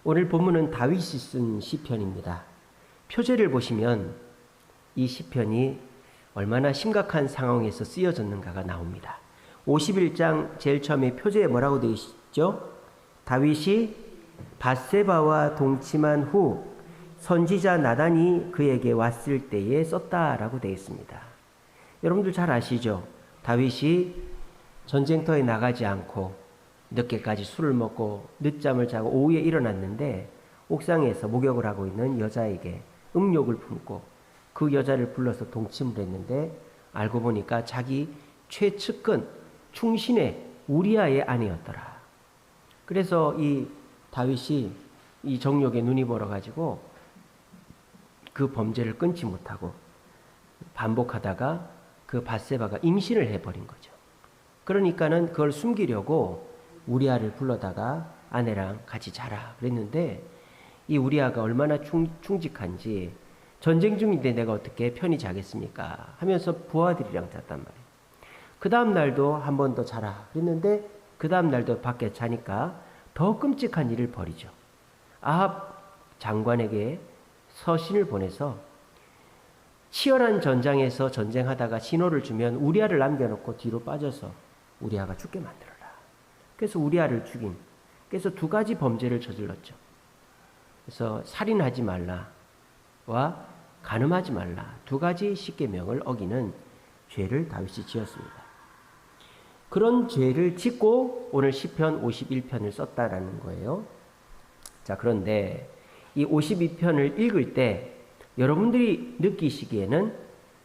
오늘 본문은 다윗이 쓴 시편입니다. 표제를 보시면 이 시편이 얼마나 심각한 상황에서 쓰여졌는가가 나옵니다. 51장 제일 처음에 표제에 뭐라고 되어 있죠? 다윗이 밧세바와 동침한 후 선지자 나단이 그에게 왔을 때에 썼다라고 되어 있습니다. 여러분들 잘 아시죠? 다윗이 전쟁터에 나가지 않고 늦게까지 술을 먹고 늦잠을 자고 오후에 일어났는데 옥상에서 목욕을 하고 있는 여자에게 음욕을 품고 그 여자를 불러서 동침을 했는데 알고 보니까 자기 최측근 충신의 우리아의 아내였더라. 그래서 이 다윗이 이 정욕에 눈이 멀어가지고 그 범죄를 끊지 못하고 반복하다가 그 밧세바가 임신을 해버린 거죠. 그러니까는 그걸 숨기려고 우리아를 불러다가 아내랑 같이 자라 그랬는데 이 우리아가 얼마나 충직한지 전쟁 중인데 내가 어떻게 편히 자겠습니까? 하면서 부하들이랑 잤단 말이에요. 그 다음 날도 한 번 더 자라 그랬는데 그 다음 날도 밖에 자니까 더 끔찍한 일을 벌이죠. 아합 장관에게 서신을 보내서 치열한 전장에서 전쟁하다가 신호를 주면 우리아를 남겨놓고 뒤로 빠져서 우리아가 죽게 만들어라. 그래서 우리아를 죽인. 그래서 두 가지 범죄를 저질렀죠. 그래서 살인하지 말라와 간음하지 말라. 두 가지 십계명을 어기는 죄를 다윗이 지었습니다. 그런 죄를 짓고 오늘 시편 51편을 썼다라는 거예요. 자, 그런데 이 52편을 읽을 때 여러분들이 느끼시기에는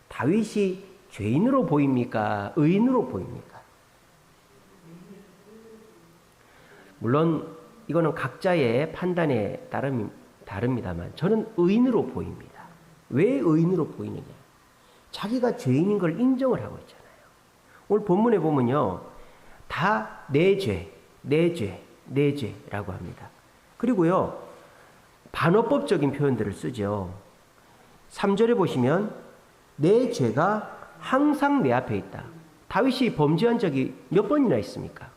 다윗이 죄인으로 보입니까? 의인으로 보입니까? 물론 이거는 각자의 판단에 다릅니다만 저는 의인으로 보입니다. 왜 의인으로 보이느냐? 자기가 죄인인 걸 인정을 하고 있잖아요. 오늘 본문에 보면요. 다 내 죄, 내 죄, 내 죄라고 합니다. 그리고요. 반어법적인 표현들을 쓰죠. 3절에 보시면 내 죄가 항상 내 앞에 있다. 다윗이 범죄한 적이 몇 번이나 있습니까?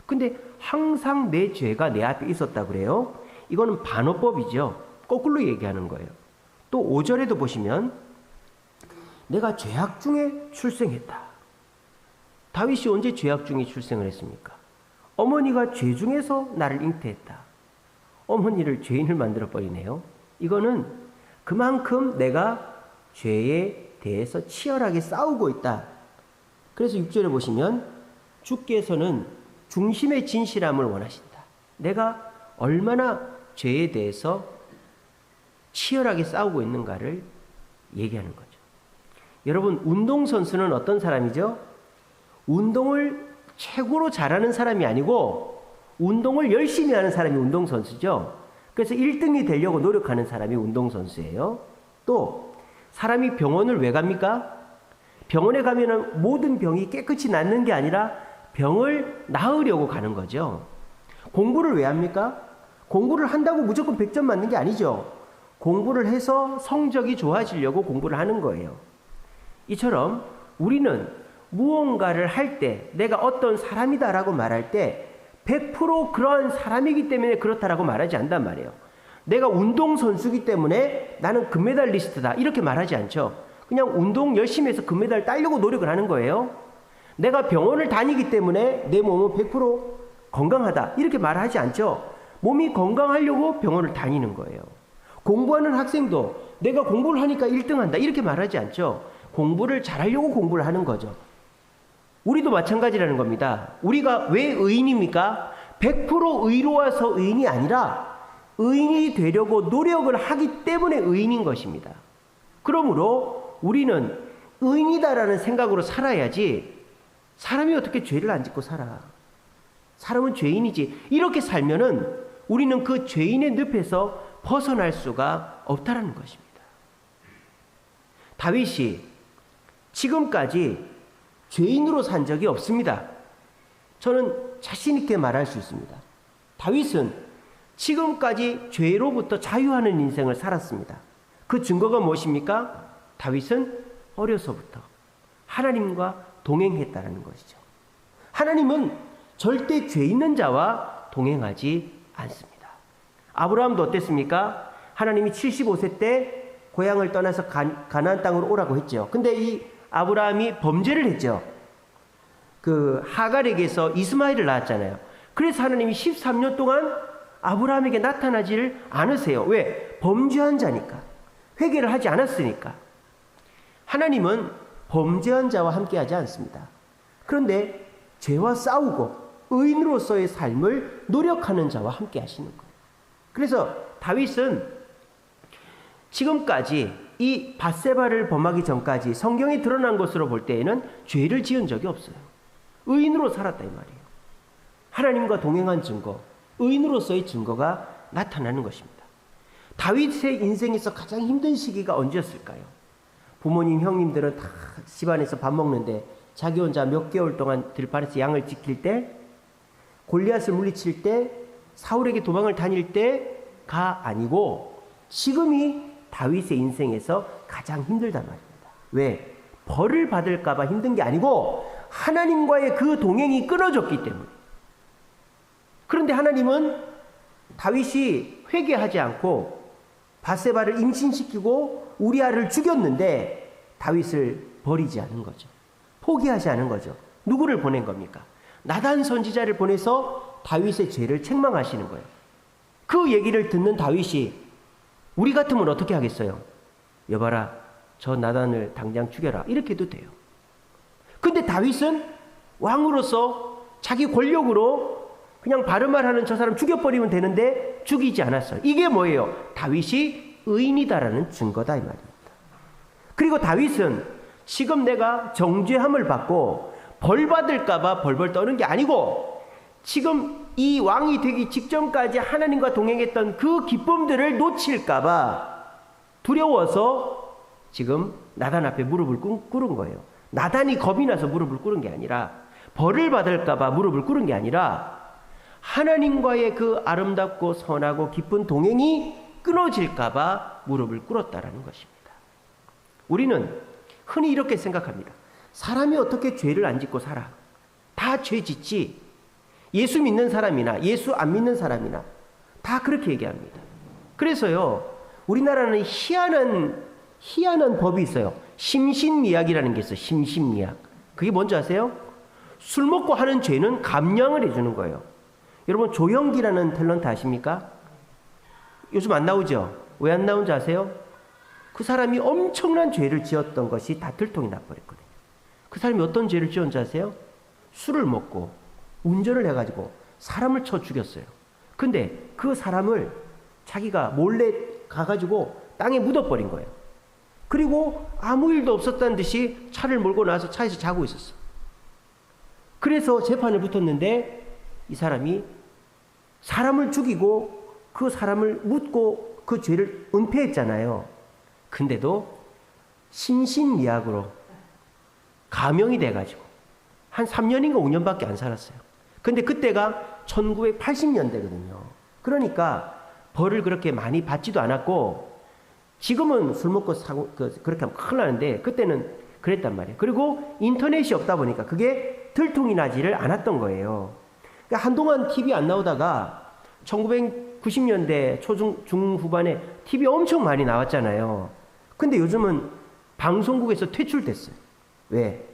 근데 항상 내 죄가 내 앞에 있었다 그래요. 이거는 반어법이죠. 거꾸로 얘기하는 거예요. 또 5절에도 보시면 내가 죄악 중에 출생했다. 다윗이 언제 죄악 중에 출생을 했습니까? 어머니가 죄 중에서 나를 잉태했다. 어머니를 죄인을 만들어버리네요. 이거는 그만큼 내가 죄에 대해서 치열하게 싸우고 있다. 그래서 6절에 보시면 주께서는 중심의 진실함을 원하신다. 내가 얼마나 죄에 대해서 치열하게 싸우고 있는가를 얘기하는 거죠. 여러분, 운동선수는 어떤 사람이죠? 운동을 최고로 잘하는 사람이 아니고 운동을 열심히 하는 사람이 운동선수죠. 그래서 1등이 되려고 노력하는 사람이 운동선수예요. 또 사람이 병원을 왜 갑니까? 병원에 가면은 모든 병이 깨끗이 낫는 게 아니라 병을 나으려고 가는 거죠. 공부를 왜 합니까? 공부를 한다고 무조건 100점 맞는 게 아니죠. 공부를 해서 성적이 좋아지려고 공부를 하는 거예요. 이처럼 우리는 무언가를 할 때 내가 어떤 사람이다라고 말할 때 100% 그러한 사람이기 때문에 그렇다라고 말하지 않단 말이에요. 내가 운동선수이기 때문에 나는 금메달리스트다 이렇게 말하지 않죠. 그냥 운동 열심히 해서 금메달 따려고 노력을 하는 거예요. 내가 병원을 다니기 때문에 내 몸은 100% 건강하다 이렇게 말하지 않죠. 몸이 건강하려고 병원을 다니는 거예요. 공부하는 학생도 내가 공부를 하니까 1등한다 이렇게 말하지 않죠. 공부를 잘하려고 공부를 하는 거죠. 우리도 마찬가지라는 겁니다. 우리가 왜 의인입니까? 100% 의로워서 의인이 아니라 의인이 되려고 노력을 하기 때문에 의인인 것입니다. 그러므로 우리는 의인이다라는 생각으로 살아야지 사람이 어떻게 죄를 안 짓고 살아? 사람은 죄인이지. 이렇게 살면은 우리는 그 죄인의 늪에서 벗어날 수가 없다라는 것입니다. 다윗이 지금까지 죄인으로 산 적이 없습니다. 저는 자신 있게 말할 수 있습니다. 다윗은 지금까지 죄로부터 자유하는 인생을 살았습니다. 그 증거가 무엇입니까? 다윗은 어려서부터 하나님과 동행했다는 것이죠. 하나님은 절대 죄 있는 자와 동행하지 않습니다. 아브라함도 어땠습니까? 하나님이 75세 때 고향을 떠나서 가나안 땅으로 오라고 했죠. 근데 이 아브라함이 범죄를 했죠. 그 하갈에게서 이스마엘을 낳았잖아요. 그래서 하나님이 13년 동안 아브라함에게 나타나지를 않으세요. 왜? 범죄한 자니까. 회개를 하지 않았으니까. 하나님은 범죄한 자와 함께하지 않습니다. 그런데 죄와 싸우고 의인으로서의 삶을 노력하는 자와 함께 하시는 거예요. 그래서 다윗은 지금까지 이 밧세바를 범하기 전까지 성경에 드러난 것으로 볼 때에는 죄를 지은 적이 없어요. 의인으로 살았다 이 말이에요. 하나님과 동행한 증거, 의인으로서의 증거가 나타나는 것입니다. 다윗의 인생에서 가장 힘든 시기가 언제였을까요? 부모님, 형님들은 다 집안에서 밥 먹는데 자기 혼자 몇 개월 동안 들판에서 양을 지킬 때, 골리앗을 물리칠 때, 사울에게 도망을 다닐 때가 아니고 지금이 다윗의 인생에서 가장 힘들단 말입니다. 왜? 벌을 받을까 봐 힘든 게 아니고 하나님과의 그 동행이 끊어졌기 때문에. 그런데 하나님은 다윗이 회개하지 않고 밧세바를 임신시키고 우리아를 죽였는데 다윗을 버리지 않은 거죠. 포기하지 않은 거죠. 누구를 보낸 겁니까? 나단 선지자를 보내서 다윗의 죄를 책망하시는 거예요. 그 얘기를 듣는 다윗이 우리 같으면 어떻게 하겠어요? 여봐라, 저 나단을 당장 죽여라. 이렇게 해도 돼요. 근데 다윗은 왕으로서 자기 권력으로 그냥 바른 말하는 저 사람 죽여버리면 되는데 죽이지 않았어요. 이게 뭐예요? 다윗이 의인이다라는 증거다 이 말입니다. 그리고 다윗은 지금 내가 정죄함을 받고 벌 받을까 봐 벌벌 떠는 게 아니고 지금 이 왕이 되기 직전까지 하나님과 동행했던 그 기쁨들을 놓칠까 봐 두려워서 지금 나단 앞에 무릎을 꿇은 거예요. 나단이 겁이 나서 무릎을 꿇은 게 아니라 벌을 받을까 봐 무릎을 꿇은 게 아니라 하나님과의 그 아름답고 선하고 기쁜 동행이 끊어질까 봐 무릎을 꿇었다라는 것입니다. 우리는 흔히 이렇게 생각합니다. 사람이 어떻게 죄를 안 짓고 살아? 다 죄 짓지. 예수 믿는 사람이나 예수 안 믿는 사람이나 다 그렇게 얘기합니다. 그래서요, 우리나라는 희한한 법이 있어요. 심신미약이라는 게 있어요. 심신미약. 그게 뭔지 아세요? 술 먹고 하는 죄는 감량을 해주는 거예요. 여러분 조영기라는 탤런트 아십니까? 요즘 안 나오죠? 왜 안 나온지 아세요? 그 사람이 엄청난 죄를 지었던 것이 다 들통이 나버렸거든요. 그 사람이 어떤 죄를 지었는지 아세요? 술을 먹고 운전을 해가지고 사람을 쳐 죽였어요. 근데 그 사람을 자기가 몰래 가가지고 땅에 묻어버린 거예요. 그리고 아무 일도 없었다는 듯이 차를 몰고 나와서 차에서 자고 있었어. 그래서 재판을 붙었는데 이 사람이 사람을 죽이고 그 사람을 묻고 그 죄를 은폐했잖아요. 근데도 심신미약으로 감형이 돼가지고 한 3년인가 5년밖에 안 살았어요. 근데 그때가 1980년대거든요. 그러니까 벌을 그렇게 많이 받지도 않았고 지금은 술 먹고 사고 그렇게 하면 큰일 나는데 그때는 그랬단 말이에요. 그리고 인터넷이 없다 보니까 그게 들통이 나지를 않았던 거예요. 그러니까 한동안 TV 안 나오다가 1990년대 중후반에 TV 엄청 많이 나왔잖아요. 근데 요즘은 방송국에서 퇴출됐어요. 왜?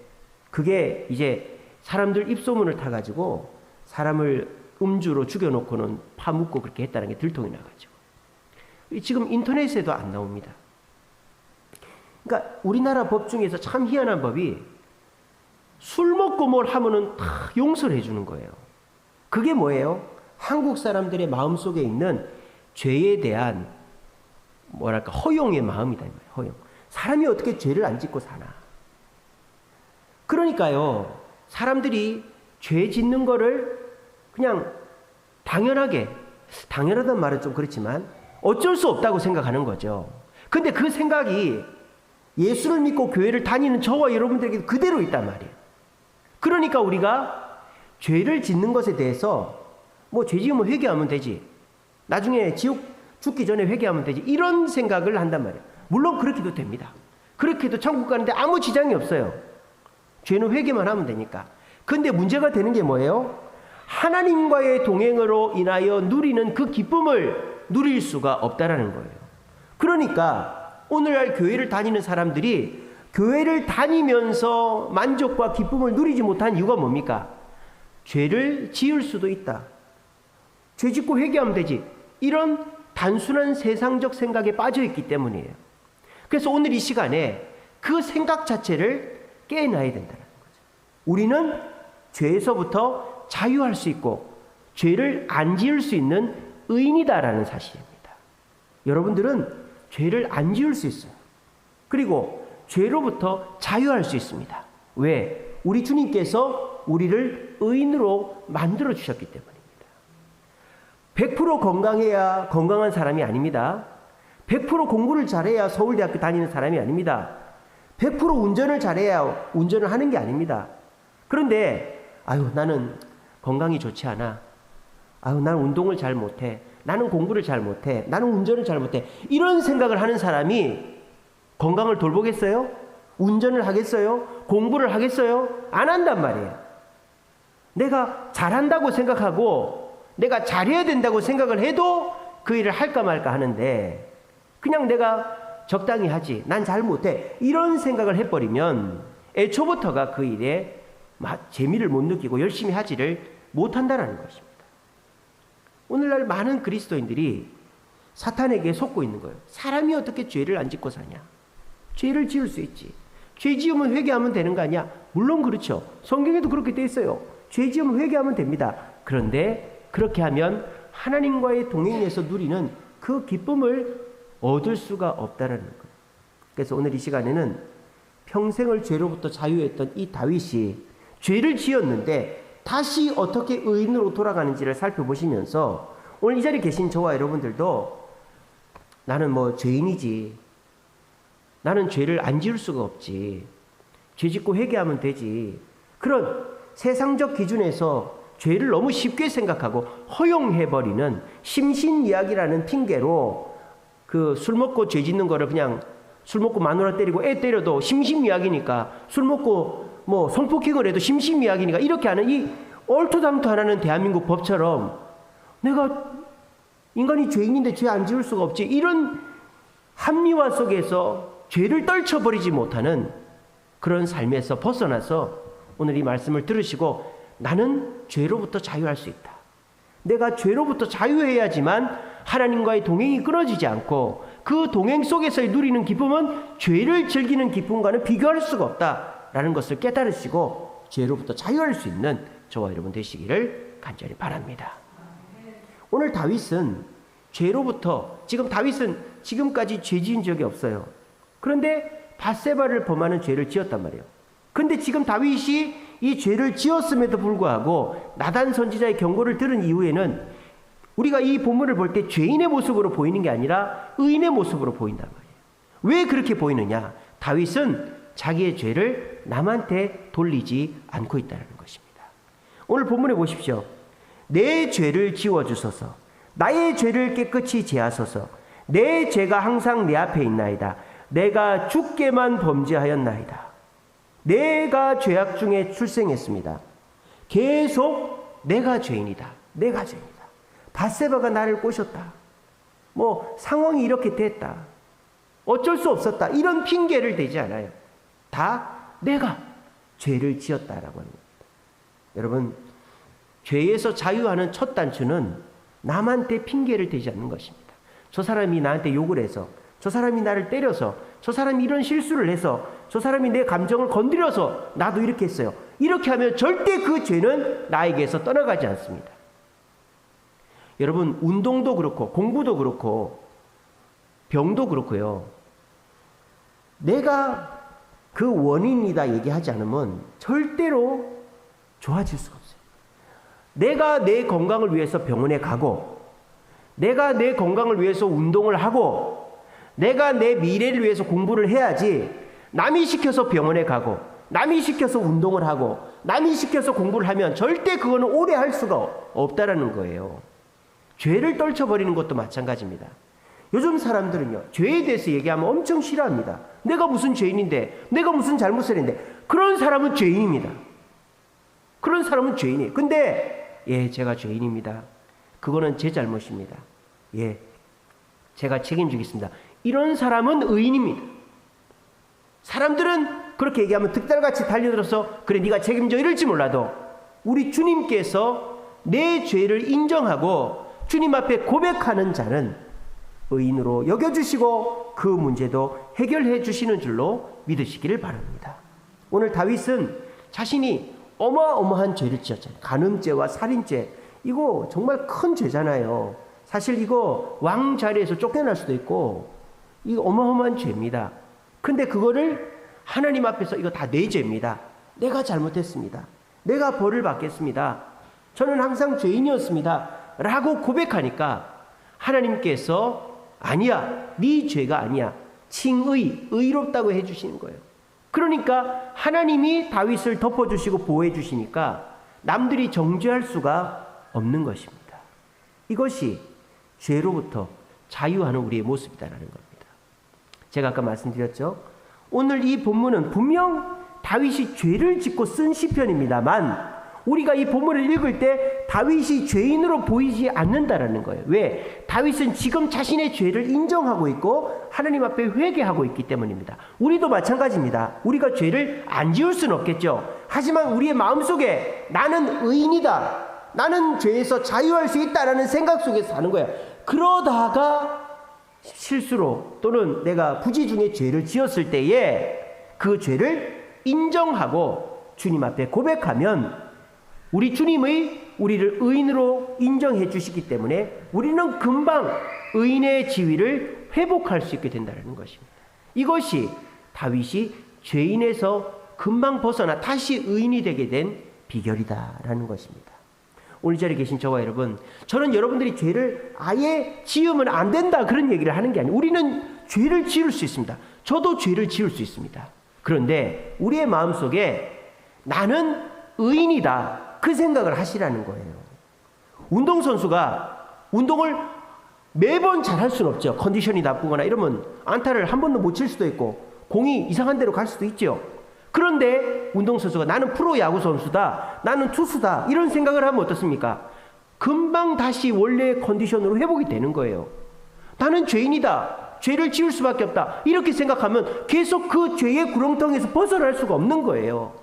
그게 이제 사람들 입소문을 타가지고 사람을 음주로 죽여놓고는 파묻고 그렇게 했다는 게 들통이 나가지고. 지금 인터넷에도 안 나옵니다. 그러니까 우리나라 법 중에서 참 희한한 법이 술 먹고 뭘 하면은 다 용서를 해주는 거예요. 그게 뭐예요? 한국 사람들의 마음속에 있는 죄에 대한 뭐랄까 허용의 마음이다. 허용. 사람이 어떻게 죄를 안 짓고 사나. 그러니까요, 사람들이 죄 짓는 거를 그냥 당연하다는 말은 좀 그렇지만 어쩔 수 없다고 생각하는 거죠. 근데 그 생각이 예수를 믿고 교회를 다니는 저와 여러분들에게 그대로 있단 말이에요. 그러니까 우리가 죄를 짓는 것에 대해서 뭐 죄 지으면 회개하면 되지. 나중에 지옥 죽기 전에 회개하면 되지. 이런 생각을 한단 말이에요. 물론 그렇게도 됩니다. 그렇게 해도 천국 가는데 아무 지장이 없어요. 죄는 회개만 하면 되니까. 근데 문제가 되는 게 뭐예요? 하나님과의 동행으로 인하여 누리는 그 기쁨을 누릴 수가 없다라는 거예요. 그러니까 오늘날 교회를 다니는 사람들이 교회를 다니면서 만족과 기쁨을 누리지 못한 이유가 뭡니까? 죄를 지을 수도 있다. 죄 짓고 회개하면 되지. 이런 단순한 세상적 생각에 빠져있기 때문이에요. 그래서 오늘 이 시간에 그 생각 자체를 깨놔야 된다는 거죠. 우리는 죄에서부터 자유할 수 있고 죄를 안 지을 수 있는 의인이다라는 사실입니다. 여러분들은 죄를 안 지을 수 있어요. 그리고 죄로부터 자유할 수 있습니다. 왜? 우리 주님께서 우리를 의인으로 만들어 주셨기 때문입니다. 100% 건강해야 건강한 사람이 아닙니다. 100% 공부를 잘해야 서울대학교 다니는 사람이 아닙니다. 100% 운전을 잘해야 운전을 하는 게 아닙니다. 그런데 나는 건강이 좋지 않아. 나는 운동을 잘 못해. 나는 공부를 잘 못해. 나는 운전을 잘 못해. 이런 생각을 하는 사람이 건강을 돌보겠어요? 운전을 하겠어요? 공부를 하겠어요? 안 한단 말이에요. 내가 잘한다고 생각하고 내가 잘해야 된다고 생각을 해도 그 일을 할까 말까 하는데 그냥 내가 적당히 하지. 난 잘 못해. 이런 생각을 해버리면 애초부터가 그 일에 재미를 못 느끼고 열심히 하지를 못한다는 것입니다. 오늘날 많은 그리스도인들이 사탄에게 속고 있는 거예요. 사람이 어떻게 죄를 안 짓고 사냐? 죄를 지을 수 있지. 죄 지으면 회개하면 되는 거 아니야? 물론 그렇죠. 성경에도 그렇게 돼 있어요. 죄 지으면 회개하면 됩니다. 그런데 그렇게 하면 하나님과의 동행에서 누리는 그 기쁨을 얻을 수가 없다라는 거예요. 그래서 오늘 이 시간에는 평생을 죄로부터 자유했던 이 다윗이 죄를 지었는데 다시 어떻게 의인으로 돌아가는지를 살펴보시면서 오늘 이 자리에 계신 저와 여러분들도 나는 죄인이지. 나는 죄를 안 지을 수가 없지. 죄 짓고 회개하면 되지. 그런 세상적 기준에서 죄를 너무 쉽게 생각하고 허용해버리는 심신이약이라는 핑계로 그 술 먹고 죄 짓는 거를 그냥 술 먹고 마누라 때리고 애 때려도 심신미약이니까 술 먹고 성폭행을 해도 심신미약이니까 이렇게 하는 이 얼토당토하는 대한민국 법처럼 내가 인간이 죄인인데 죄 안 지을 수가 없지. 이런 합리화 속에서 죄를 떨쳐버리지 못하는 그런 삶에서 벗어나서 오늘 이 말씀을 들으시고 나는 죄로부터 자유할 수 있다. 내가 죄로부터 자유해야지만 하나님과의 동행이 끊어지지 않고 그 동행 속에서 누리는 기쁨은 죄를 즐기는 기쁨과는 비교할 수가 없다라는 것을 깨달으시고 죄로부터 자유할 수 있는 저와 여러분 되시기를 간절히 바랍니다. 오늘 다윗은 죄로부터 다윗은 지금까지 죄 지은 적이 없어요. 그런데 밧세바를 범하는 죄를 지었단 말이에요. 근데 지금 다윗이 이 죄를 지었음에도 불구하고 나단 선지자의 경고를 들은 이후에는 우리가 이 본문을 볼 때 죄인의 모습으로 보이는 게 아니라 의인의 모습으로 보인단 말이에요. 왜 그렇게 보이느냐? 다윗은 자기의 죄를 남한테 돌리지 않고 있다는 것입니다. 오늘 본문에 보십시오. 내 죄를 지워주소서. 나의 죄를 깨끗이 제하소서. 내 죄가 항상 내 앞에 있나이다. 내가 주께만 범죄하였나이다. 내가 죄악 중에 출생했습니다. 계속 내가 죄인이다. 내가 죄인이다. 밧세바가 나를 꼬셨다. 상황이 이렇게 됐다. 어쩔 수 없었다. 이런 핑계를 대지 않아요. 다 내가 죄를 지었다라고 하는 겁니다. 여러분, 죄에서 자유하는 첫 단추는 남한테 핑계를 대지 않는 것입니다. 저 사람이 나한테 욕을 해서, 저 사람이 나를 때려서, 저 사람이 이런 실수를 해서, 저 사람이 내 감정을 건드려서 나도 이렇게 했어요. 이렇게 하면 절대 그 죄는 나에게서 떠나가지 않습니다. 여러분, 운동도 그렇고 공부도 그렇고 병도 그렇고요. 내가 그 원인이다 얘기하지 않으면 절대로 좋아질 수가 없어요. 내가 내 건강을 위해서 병원에 가고, 내가 내 건강을 위해서 운동을 하고, 내가 내 미래를 위해서 공부를 해야지 남이 시켜서 병원에 가고, 남이 시켜서 운동을 하고, 남이 시켜서 공부를 하면 절대 그거는 오래 할 수가 없다라는 거예요. 죄를 떨쳐버리는 것도 마찬가지입니다. 요즘 사람들은요, 죄에 대해서 얘기하면 엄청 싫어합니다. 내가 무슨 죄인인데, 내가 무슨 잘못을 했는데. 그런 사람은 죄인입니다. 그런 사람은 죄인이에요. 근데 제가 죄인입니다. 그거는 제 잘못입니다. 제가 책임지겠습니다. 이런 사람은 의인입니다. 사람들은 그렇게 얘기하면 득달같이 달려들어서 그래 네가 책임져 이럴지 몰라도 우리 주님께서 내 죄를 인정하고 주님 앞에 고백하는 자는 의인으로 여겨주시고 그 문제도 해결해 주시는 줄로 믿으시기를 바랍니다. 오늘 다윗은 자신이 어마어마한 죄를 지었잖아요. 간음죄와 살인죄. 이거 정말 큰 죄잖아요. 사실 이거 왕 자리에서 쫓겨날 수도 있고 이거 어마어마한 죄입니다. 근데 그거를 하나님 앞에서 이거 다 내 죄입니다. 내가 잘못했습니다. 내가 벌을 받겠습니다. 저는 항상 죄인이었습니다. 라고 고백하니까 하나님께서 아니야, 네 죄가 아니야. 칭의, 의롭다고 해주시는 거예요. 그러니까 하나님이 다윗을 덮어주시고 보호해주시니까 남들이 정죄할 수가 없는 것입니다. 이것이 죄로부터 자유하는 우리의 모습이다라는 겁니다. 제가 아까 말씀드렸죠. 오늘 이 본문은 분명 다윗이 죄를 짓고 쓴 시편입니다만 우리가 이 본문을 읽을 때 다윗이 죄인으로 보이지 않는다라는 거예요. 왜? 다윗은 지금 자신의 죄를 인정하고 있고 하나님 앞에 회개하고 있기 때문입니다. 우리도 마찬가지입니다. 우리가 죄를 안 지을 수는 없겠죠. 하지만 우리의 마음속에 나는 의인이다. 나는 죄에서 자유할 수 있다라는 생각 속에서 사는 거예요. 그러다가 실수로 또는 내가 부지 중에 죄를 지었을 때에 그 죄를 인정하고 주님 앞에 고백하면 우리 주님의 우리를 의인으로 인정해 주시기 때문에 우리는 금방 의인의 지위를 회복할 수 있게 된다는 것입니다. 이것이 다윗이 죄인에서 금방 벗어나 다시 의인이 되게 된 비결이다라는 것입니다. 오늘 이 자리에 계신 저와 여러분, 저는 여러분들이 죄를 아예 지으면 안 된다 그런 얘기를 하는 게 아니에요. 우리는 죄를 지을 수 있습니다. 저도 죄를 지을 수 있습니다. 그런데 우리의 마음속에 나는 의인이다 그 생각을 하시라는 거예요. 운동선수가 운동을 매번 잘할 수는 없죠. 컨디션이 나쁘거나 이러면 안타를 한 번도 못 칠 수도 있고 공이 이상한 데로 갈 수도 있죠. 그런데 운동선수가 나는 프로 야구선수다, 나는 투수다 이런 생각을 하면 어떻습니까? 금방 다시 원래의 컨디션으로 회복이 되는 거예요. 나는 죄인이다, 죄를 지을 수밖에 없다 이렇게 생각하면 계속 그 죄의 구렁텅이에서 벗어날 수가 없는 거예요.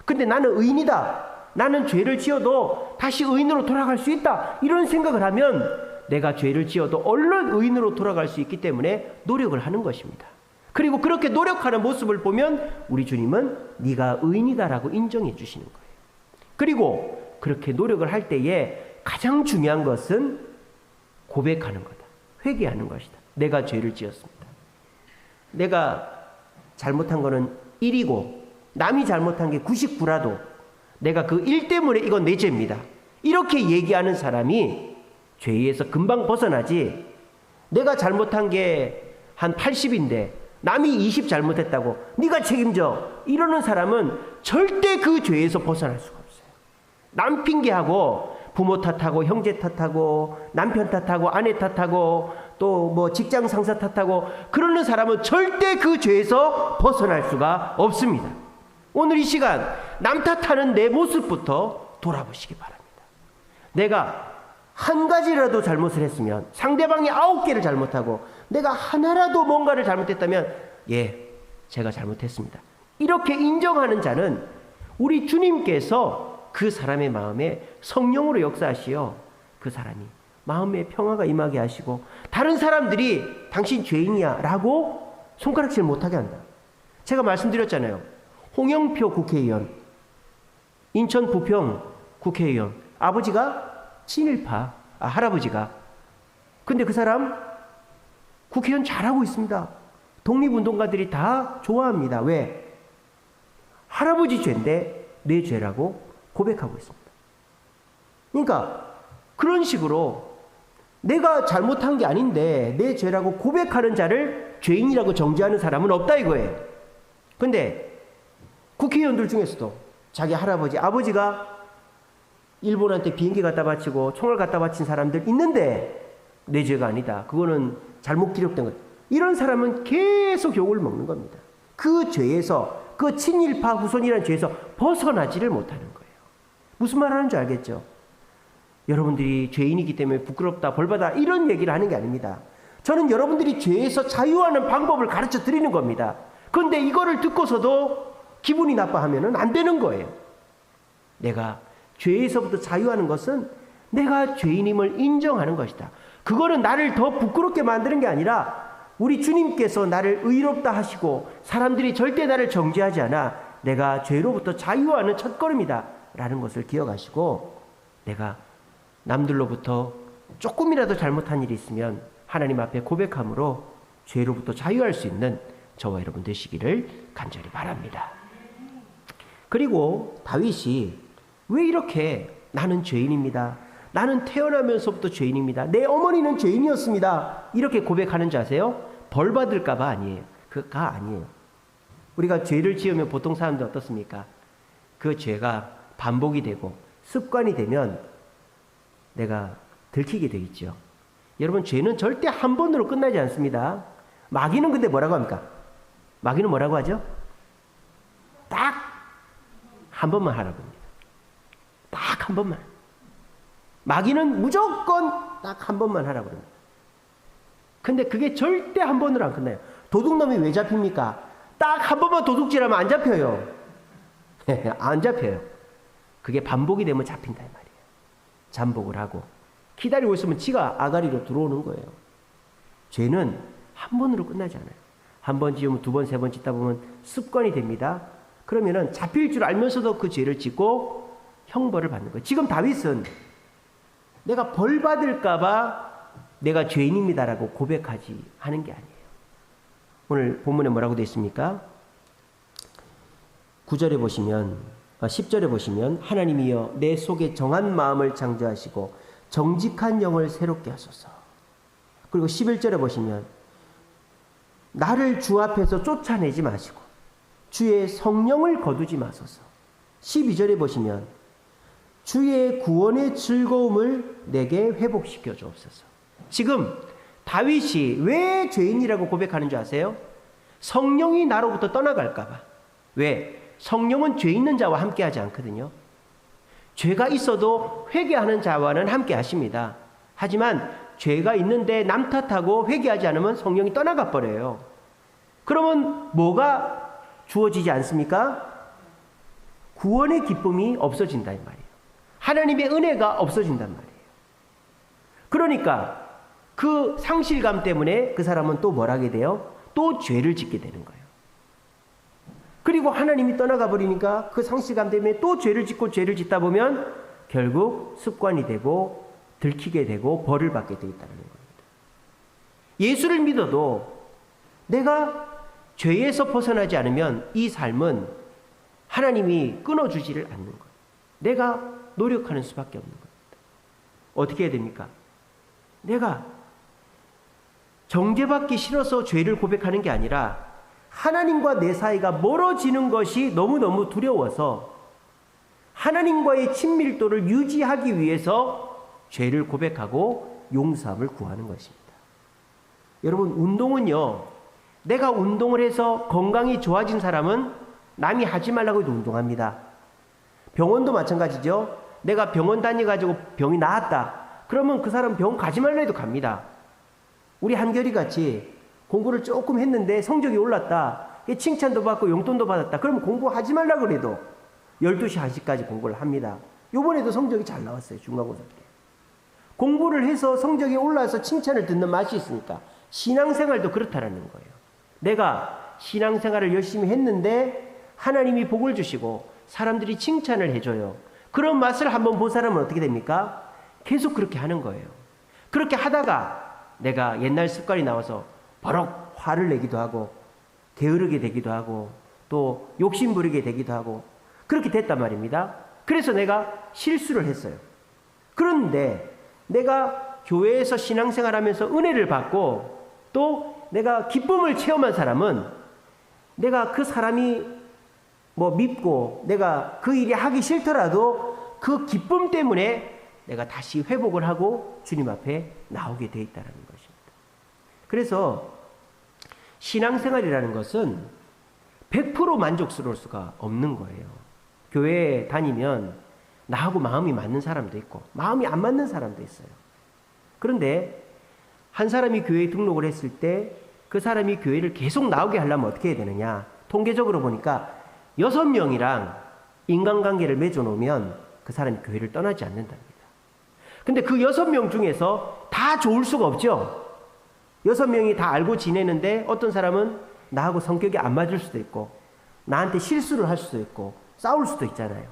근데 나는 의인이다, 나는 죄를 지어도 다시 의인으로 돌아갈 수 있다 이런 생각을 하면 내가 죄를 지어도 얼른 의인으로 돌아갈 수 있기 때문에 노력을 하는 것입니다. 그리고 그렇게 노력하는 모습을 보면 우리 주님은 네가 의인이다라고 인정해 주시는 거예요. 그리고 그렇게 노력을 할 때에 가장 중요한 것은 고백하는 거다. 회개하는 것이다. 내가 죄를 지었습니다. 내가 잘못한 거는 1이고 남이 잘못한 게 99라도 내가 그 1 때문에 이건 내 죄입니다. 이렇게 얘기하는 사람이 죄에서 금방 벗어나지, 내가 잘못한 게 한 80인데 남이 20 잘못했다고 네가 책임져 이러는 사람은 절대 그 죄에서 벗어날 수가 없어요. 남 핑계하고 부모 탓하고 형제 탓하고 남편 탓하고 아내 탓하고 또 뭐 직장 상사 탓하고 그러는 사람은 절대 그 죄에서 벗어날 수가 없습니다. 오늘 이 시간 남 탓하는 내 모습부터 돌아보시기 바랍니다. 내가 한 가지라도 잘못을 했으면, 상대방이 9개를 잘못하고 내가 하나라도 뭔가를 잘못했다면 예, 제가 잘못했습니다. 이렇게 인정하는 자는 우리 주님께서 그 사람의 마음에 성령으로 역사하시어 그 사람이 마음에 평화가 임하게 하시고 다른 사람들이 당신 죄인이야 라고 손가락질 못하게 한다. 제가 말씀드렸잖아요. 홍영표 국회의원, 인천 부평 국회의원, 아버지가 친일파, 할아버지가. 근데 그 사람 국회의원 잘하고 있습니다. 독립운동가들이 다 좋아합니다. 왜? 할아버지 죄인데 내 죄라고 고백하고 있습니다. 그러니까 그런 식으로 내가 잘못한 게 아닌데 내 죄라고 고백하는 자를 죄인이라고 정죄하는 사람은 없다 이거예요. 근데 국회의원들 중에서도 자기 할아버지, 아버지가 일본한테 비행기 갖다 바치고 총알 갖다 바친 사람들 있는데 내 죄가 아니다. 그거는 잘못 기록된 것. 이런 사람은 계속 욕을 먹는 겁니다. 그 죄에서, 그 친일파 후손이라는 죄에서 벗어나지를 못하는 거예요. 무슨 말 하는 줄 알겠죠? 여러분들이 죄인이기 때문에 부끄럽다, 벌받아 이런 얘기를 하는 게 아닙니다. 저는 여러분들이 죄에서 자유하는 방법을 가르쳐 드리는 겁니다. 그런데 이거를 듣고서도 기분이 나빠하면 안 되는 거예요. 내가 죄에서부터 자유하는 것은 내가 죄인임을 인정하는 것이다. 그거는 나를 더 부끄럽게 만드는 게 아니라 우리 주님께서 나를 의롭다 하시고 사람들이 절대 나를 정죄하지 않아 내가 죄로부터 자유하는 첫걸음이다 라는 것을 기억하시고, 내가 남들로부터 조금이라도 잘못한 일이 있으면 하나님 앞에 고백함으로 죄로부터 자유할 수 있는 저와 여러분 되시기를 간절히 바랍니다. 그리고 다윗이 왜 이렇게 나는 죄인입니다, 나는 태어나면서부터 죄인입니다, 내 어머니는 죄인이었습니다, 이렇게 고백하는지 아세요? 벌 받을까 봐 아니에요. 그가 아니에요. 우리가 죄를 지으면 보통 사람들 어떻습니까? 그 죄가 반복이 되고 습관이 되면 내가 들키게 되어 있죠. 여러분, 죄는 절대 한 번으로 끝나지 않습니다. 마귀는 근데 뭐라고 합니까? 마귀는 뭐라고 하죠? 딱 한 번만 하라고 합니다. 딱 한 번만. 마귀는 무조건 딱 한 번만 하라고 합니다. 근데 그게 절대 한 번으로 안 끝나요. 도둑놈이 왜 잡힙니까? 딱 한 번만 도둑질하면 안 잡혀요. 안 잡혀요. 그게 반복이 되면 잡힌다 이 말이에요. 잠복을 하고 기다리고 있으면 지가 아가리로 들어오는 거예요. 죄는 한 번으로 끝나지 않아요. 한 번 지으면 두 번, 세 번 짓다 보면 습관이 됩니다. 그러면은 잡힐 줄 알면서도 그 죄를 짓고 형벌을 받는 거예요. 지금 다윗은 내가 벌 받을까 봐 내가 죄인입니다라고 고백하지 하는 게 아니에요. 오늘 본문에 뭐라고 되어 있습니까? 9절에 보시면 10절에 보시면 하나님이여 내 속에 정한 마음을 창조하시고 정직한 영을 새롭게 하소서. 그리고 11절에 보시면 나를 주 앞에서 쫓아내지 마시고 주의 성령을 거두지 마소서. 12절에 보시면 주의 구원의 즐거움을 내게 회복시켜 주옵소서. 지금 다윗이 왜 죄인이라고 고백하는 줄 아세요? 성령이 나로부터 떠나갈까 봐. 왜? 성령은 죄 있는 자와 함께 하지 않거든요. 죄가 있어도 회개하는 자와는 함께 하십니다. 하지만 죄가 있는데 남 탓하고 회개하지 않으면 성령이 떠나가 버려요. 그러면 뭐가 주어지지 않습니까? 구원의 기쁨이 없어진다 이 말이에요. 하나님의 은혜가 없어진단 말이에요. 그러니까 그 상실감 때문에 그 사람은 또 뭘 하게 돼요? 또 죄를 짓게 되는 거예요. 그리고 하나님이 떠나가 버리니까 그 상실감 때문에 또 죄를 짓고 죄를 짓다 보면 결국 습관이 되고 들키게 되고 벌을 받게 되어 있다는 겁니다. 예수를 믿어도 내가 죄에서 벗어나지 않으면 이 삶은 하나님이 끊어주지를 않는 거예요. 내가 노력하는 수밖에 없는 겁니다. 어떻게 해야 됩니까? 내가 정죄받기 싫어서 죄를 고백하는 게 아니라 하나님과 내 사이가 멀어지는 것이 너무너무 두려워서 하나님과의 친밀도를 유지하기 위해서 죄를 고백하고 용서함을 구하는 것입니다. 여러분, 운동은요, 내가 운동을 해서 건강이 좋아진 사람은 남이 하지 말라고 해도 운동합니다. 병원도 마찬가지죠. 내가 병원 다녀가지고 병이 나았다. 그러면 그 사람 병원 가지 말라 해도 갑니다. 우리 한결이 같이 공부를 조금 했는데 성적이 올랐다. 칭찬도 받고 용돈도 받았다. 그러면 공부하지 말라 그래도 12시, 1시까지 공부를 합니다. 요번에도 성적이 잘 나왔어요. 중간고사 때. 공부를 해서 성적이 올라서 칭찬을 듣는 맛이 있으니까 신앙생활도 그렇다라는 거예요. 내가 신앙생활을 열심히 했는데 하나님이 복을 주시고 사람들이 칭찬을 해줘요. 그런 맛을 한번 본 사람은 어떻게 됩니까? 계속 그렇게 하는 거예요. 그렇게 하다가 내가 옛날 습관이 나와서 버럭 화를 내기도 하고 게으르게 되기도 하고 또 욕심 부리게 되기도 하고 그렇게 됐단 말입니다. 그래서 내가 실수를 했어요. 그런데 내가 교회에서 신앙생활하면서 은혜를 받고 또 내가 기쁨을 체험한 사람은 내가 그 사람이 뭐 믿고 내가 그 일이 하기 싫더라도 그 기쁨 때문에 내가 다시 회복을 하고 주님 앞에 나오게 돼 있다는 것입니다. 그래서 신앙생활이라는 것은 100% 만족스러울 수가 없는 거예요. 교회에 다니면 나하고 마음이 맞는 사람도 있고 마음이 안 맞는 사람도 있어요. 그런데 한 사람이 교회에 등록을 했을 때 그 사람이 교회를 계속 나오게 하려면 어떻게 해야 되느냐? 통계적으로 보니까 6명이랑 인간관계를 맺어놓으면 그 사람이 교회를 떠나지 않는답니다. 근데 그 6명 중에서 다 좋을 수가 없죠. 6명이 다 알고 지내는데 어떤 사람은 나하고 성격이 안 맞을 수도 있고 나한테 실수를 할 수도 있고 싸울 수도 있잖아요.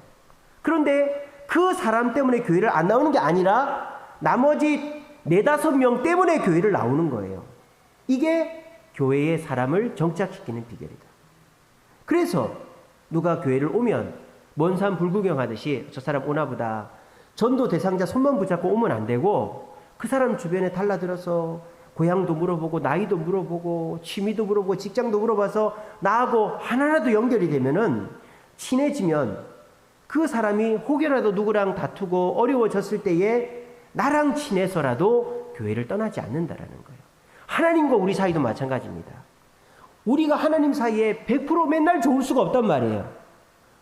그런데 그 사람 때문에 교회를 안 나오는 게 아니라 나머지 4, 5명 때문에 교회를 나오는 거예요. 이게 교회의 사람을 정착시키는 비결이다. 그래서 누가 교회를 오면 먼 산 불구경하듯이 저 사람 오나 보다. 전도 대상자 손만 붙잡고 오면 안 되고 그 사람 주변에 달라들어서 고향도 물어보고 나이도 물어보고 취미도 물어보고 직장도 물어봐서 나하고 하나라도 연결이 되면은 친해지면 그 사람이 혹여라도 누구랑 다투고 어려워졌을 때에 나랑 친해서라도 교회를 떠나지 않는다라는 거예요. 하나님과 우리 사이도 마찬가지입니다. 우리가 하나님 사이에 100% 맨날 좋을 수가 없단 말이에요.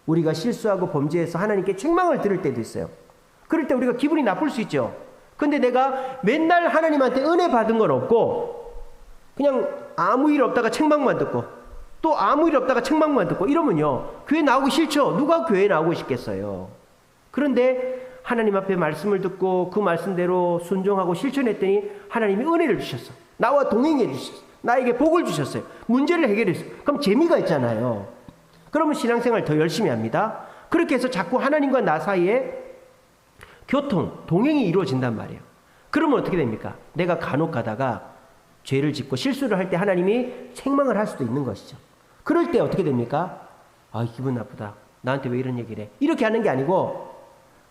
우리가 실수하고 범죄해서 하나님께 책망을 들을 때도 있어요. 그럴 때 우리가 기분이 나쁠 수 있죠. 근데 내가 맨날 하나님한테 은혜 받은 건 없고 그냥 아무 일 없다가 책망만 듣고 또 아무 일 없다가 책망만 듣고 이러면요. 교회 나오기 싫죠. 누가 교회 나오고 싶겠어요. 그런데 하나님 앞에 말씀을 듣고 그 말씀대로 순종하고 실천했더니 하나님이 은혜를 주셨어. 나와 동행해 주셨어. 나에게 복을 주셨어요. 문제를 해결했어요. 그럼 재미가 있잖아요. 그러면 신앙생활 더 열심히 합니다. 그렇게 해서 자꾸 하나님과 나 사이에 동행이 이루어진단 말이에요. 그러면 어떻게 됩니까? 내가 간혹 가다가 죄를 짓고 실수를 할 때 하나님이 책망을 할 수도 있는 것이죠. 그럴 때 어떻게 됩니까? 아, 기분 나쁘다. 나한테 왜 이런 얘기를 해? 이렇게 하는 게 아니고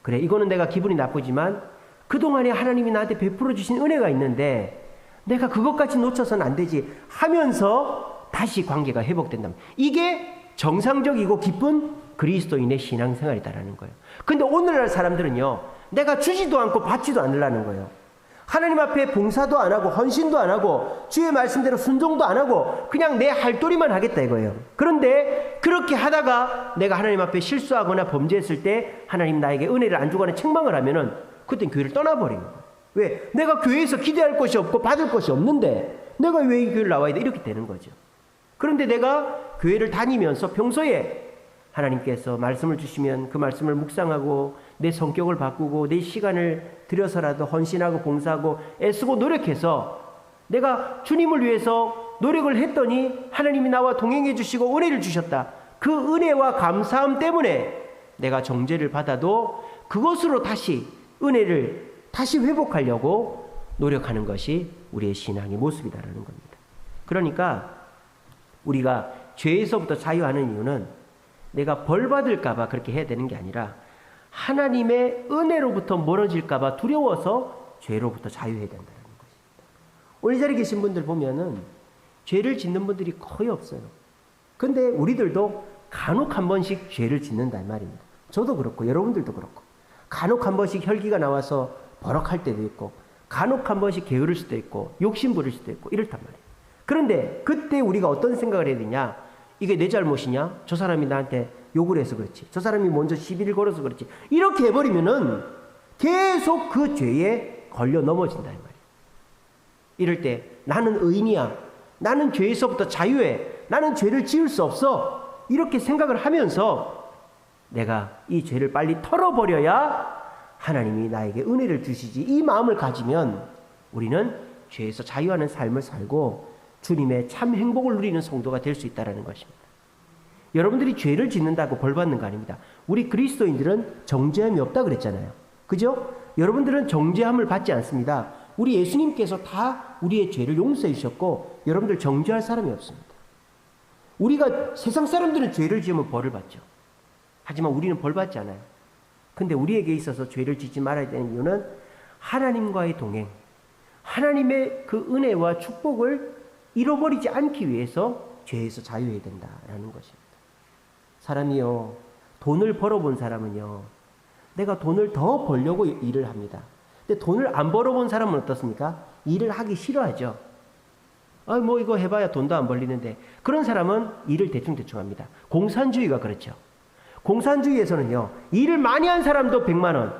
그래, 이거는 내가 기분이 나쁘지만 그동안에 하나님이 나한테 베풀어 주신 은혜가 있는데 내가 그것까지 놓쳐서는 안 되지 하면서 다시 관계가 회복된다면 이게 정상적이고 기쁜 그리스도인의 신앙생활이다라는 거예요. 근데 오늘날 사람들은요, 내가 주지도 않고 받지도 않으려는 거예요. 하나님 앞에 봉사도 안 하고 헌신도 안 하고 주의 말씀대로 순종도 안 하고 그냥 내 할도리만 하겠다 이거예요. 그런데 그렇게 하다가 내가 하나님 앞에 실수하거나 범죄했을 때 하나님 나에게 은혜를 안 주거나 책망을 하면은 그땐 교회를 떠나버리는 거예요. 왜? 내가 교회에서 기대할 것이 없고 받을 것이 없는데 내가 왜 이 교회를 나와야 돼? 이렇게 되는 거죠. 그런데 내가 교회를 다니면서 평소에 하나님께서 말씀을 주시면 그 말씀을 묵상하고 내 성격을 바꾸고 내 시간을 들여서라도 헌신하고 봉사하고 애쓰고 노력해서 내가 주님을 위해서 노력을 했더니 하나님이 나와 동행해 주시고 은혜를 주셨다. 그 은혜와 감사함 때문에 내가 정죄를 받아도 그것으로 다시 은혜를 다시 회복하려고 노력하는 것이 우리의 신앙의 모습이다라는 겁니다. 그러니까 우리가 죄에서부터 자유하는 이유는 내가 벌 받을까 봐 그렇게 해야 되는 게 아니라 하나님의 은혜로부터 멀어질까 봐 두려워서 죄로부터 자유해야 된다는 것입니다. 오늘 이 자리에 계신 분들 보면은 죄를 짓는 분들이 거의 없어요. 근데 우리들도 간혹 한 번씩 죄를 짓는다 이 말입니다. 저도 그렇고 여러분들도 그렇고 간혹 한 번씩 혈기가 나와서 버럭할 때도 있고 간혹 한 번씩 게으를 수도 있고 욕심 부릴 수도 있고 이렇단 말이에요. 그런데 그때 우리가 어떤 생각을 해야 되냐? 이게 내 잘못이냐? 저 사람이 나한테 욕을 해서 그렇지. 저 사람이 먼저 시비를 걸어서 그렇지. 이렇게 해버리면은 계속 그 죄에 걸려 넘어진다 이 말이에요. 이럴 때 나는 의인이야. 나는 죄에서부터 자유해. 나는 죄를 지을 수 없어. 이렇게 생각을 하면서 내가 이 죄를 빨리 털어버려야 하나님이 나에게 은혜를 주시지. 이 마음을 가지면 우리는 죄에서 자유하는 삶을 살고 주님의 참 행복을 누리는 성도가 될 수 있다는 것입니다. 여러분들이 죄를 짓는다고 벌 받는 거 아닙니다. 우리 그리스도인들은 정죄함이 없다 그랬잖아요. 그죠? 여러분들은 정죄함을 받지 않습니다. 우리 예수님께서 다 우리의 죄를 용서해 주셨고 여러분들 정죄할 사람이 없습니다. 우리가 세상 사람들은 죄를 지으면 벌을 받죠. 하지만 우리는 벌 받지 않아요. 근데 우리에게 있어서 죄를 짓지 말아야 되는 이유는 하나님과의 동행, 하나님의 그 은혜와 축복을 잃어버리지 않기 위해서 죄에서 자유해야 된다라는 것입니다. 사람이요, 돈을 벌어본 사람은요, 내가 돈을 더 벌려고 일을 합니다. 근데 돈을 안 벌어본 사람은 어떻습니까? 일을 하기 싫어하죠. 뭐 이거 해봐야 돈도 안 벌리는데. 그런 사람은 일을 대충대충 합니다. 공산주의가 그렇죠. 공산주의에서는요, 일을 많이 한 사람도 100만 원,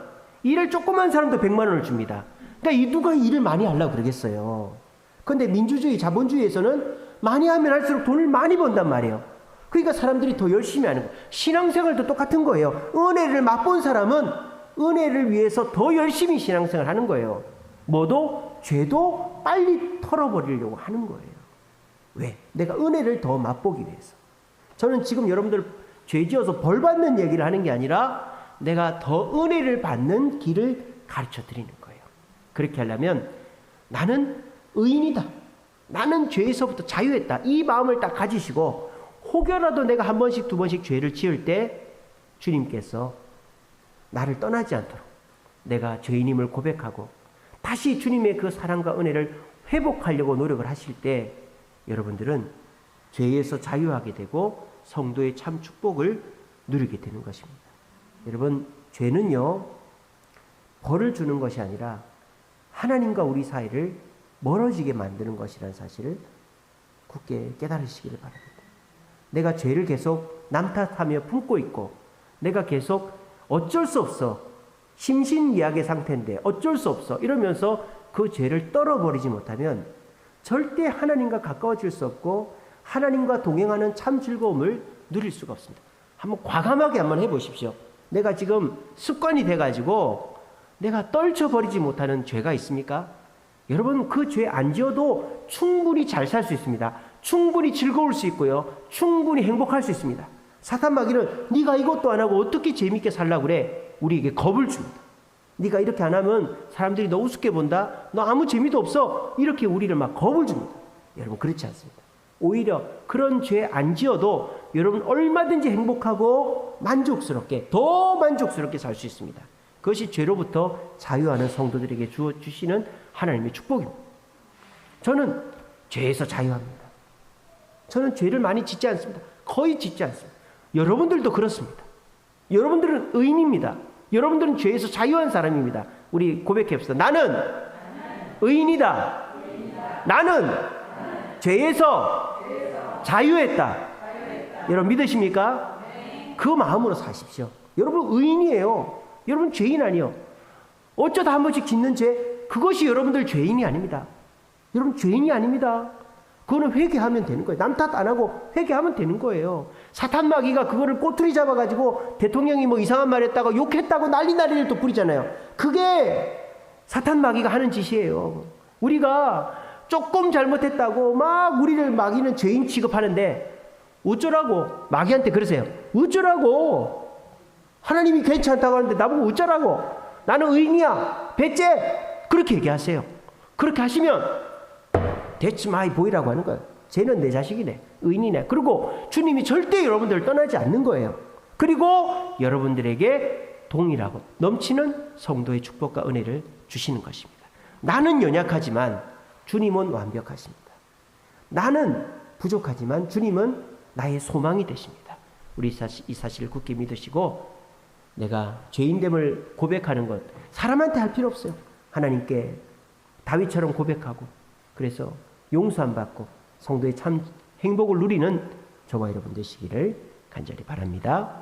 일을 조금 한 사람도 100만 원을 줍니다. 그러니까 누가 일을 많이 하려고 그러겠어요. 근데 민주주의, 자본주의에서는 많이 하면 할수록 돈을 많이 번단 말이에요. 그러니까 사람들이 더 열심히 하는 거예요. 신앙생활도 똑같은 거예요. 은혜를 맛본 사람은 은혜를 위해서 더 열심히 신앙생활 하는 거예요. 뭐도 죄도 빨리 털어버리려고 하는 거예요. 왜? 내가 은혜를 더 맛보기 위해서. 저는 지금 여러분들 죄 지어서 벌 받는 얘기를 하는 게 아니라 내가 더 은혜를 받는 길을 가르쳐 드리는 거예요. 그렇게 하려면 나는 의인이다. 나는 죄에서부터 자유했다. 이 마음을 딱 가지시고 혹여라도 내가 한 번씩 두 번씩 죄를 지을 때 주님께서 나를 떠나지 않도록 내가 죄인임을 고백하고 다시 주님의 그 사랑과 은혜를 회복하려고 노력을 하실 때 여러분들은 죄에서 자유하게 되고 성도의 참 축복을 누리게 되는 것입니다. 여러분, 죄는요, 벌을 주는 것이 아니라 하나님과 우리 사이를 멀어지게 만드는 것이라는 사실을 굳게 깨달으시기를 바랍니다. 내가 죄를 계속 남 탓하며 품고 있고 내가 계속 어쩔 수 없어, 심신이약의 상태인데 어쩔 수 없어 이러면서 그 죄를 떨어버리지 못하면 절대 하나님과 가까워질 수 없고 하나님과 동행하는 참 즐거움을 누릴 수가 없습니다. 한번 과감하게 한번 해보십시오. 내가 지금 습관이 돼가지고 내가 떨쳐버리지 못하는 죄가 있습니까? 여러분, 그 죄 안 지어도 충분히 잘 살 수 있습니다. 충분히 즐거울 수 있고요. 충분히 행복할 수 있습니다. 사탄 마귀는 네가 이것도 안 하고 어떻게 재밌게 살라고 그래? 우리에게 겁을 줍니다. 네가 이렇게 안 하면 사람들이 너 우습게 본다. 너 아무 재미도 없어. 이렇게 우리를 막 겁을 줍니다. 여러분, 그렇지 않습니다. 오히려 그런 죄 안 지어도 여러분 얼마든지 행복하고 만족스럽게, 더 만족스럽게 살 수 있습니다. 그것이 죄로부터 자유하는 성도들에게 주시는 하나님의 축복입니다. 저는 죄에서 자유합니다. 저는 죄를 많이 짓지 않습니다. 거의 짓지 않습니다. 여러분들도 그렇습니다. 여러분들은 의인입니다. 여러분들은 죄에서 자유한 사람입니다. 우리 고백합시다. 나는 의인이다. 나는 죄에서 자유했다. 여러분 믿으십니까? 그 마음으로 사십시오. 여러분 의인이에요. 여러분 죄인 아니요. 어쩌다 한 번씩 짓는 죄, 그것이 여러분들 죄인이 아닙니다. 여러분 죄인이 아닙니다. 그거는 회개하면 되는 거예요. 남 탓 안 하고 회개하면 되는 거예요. 사탄 마귀가 그거를 꼬투리 잡아가지고 대통령이 뭐 이상한 말 했다고 욕했다고 난리를 또 부리잖아요. 그게 사탄 마귀가 하는 짓이에요. 우리가 조금 잘못했다고 막 우리를 마귀는 죄인 취급하는데 어쩌라고 마귀한테 그러세요. 어쩌라고 하나님이 괜찮다고 하는데 나보고 어쩌라고 나는 의인이야 배째 그렇게 얘기하세요. 그렇게 하시면 That's my boy라고 하는 거예요. 쟤는 내 자식이네. 의인이네. 그리고 주님이 절대 여러분들을 떠나지 않는 거예요. 그리고 여러분들에게 동일하고 넘치는 성도의 축복과 은혜를 주시는 것입니다. 나는 연약하지만 주님은 완벽하십니다. 나는 부족하지만 주님은 나의 소망이 되십니다. 우리 이 사실을 굳게 믿으시고 내가 죄인됨을 고백하는 것 사람한테 할 필요 없어요. 하나님께 다윗처럼 고백하고 그래서 용서함 받고 성도의 참 행복을 누리는 저와 여러분 되시기를 간절히 바랍니다.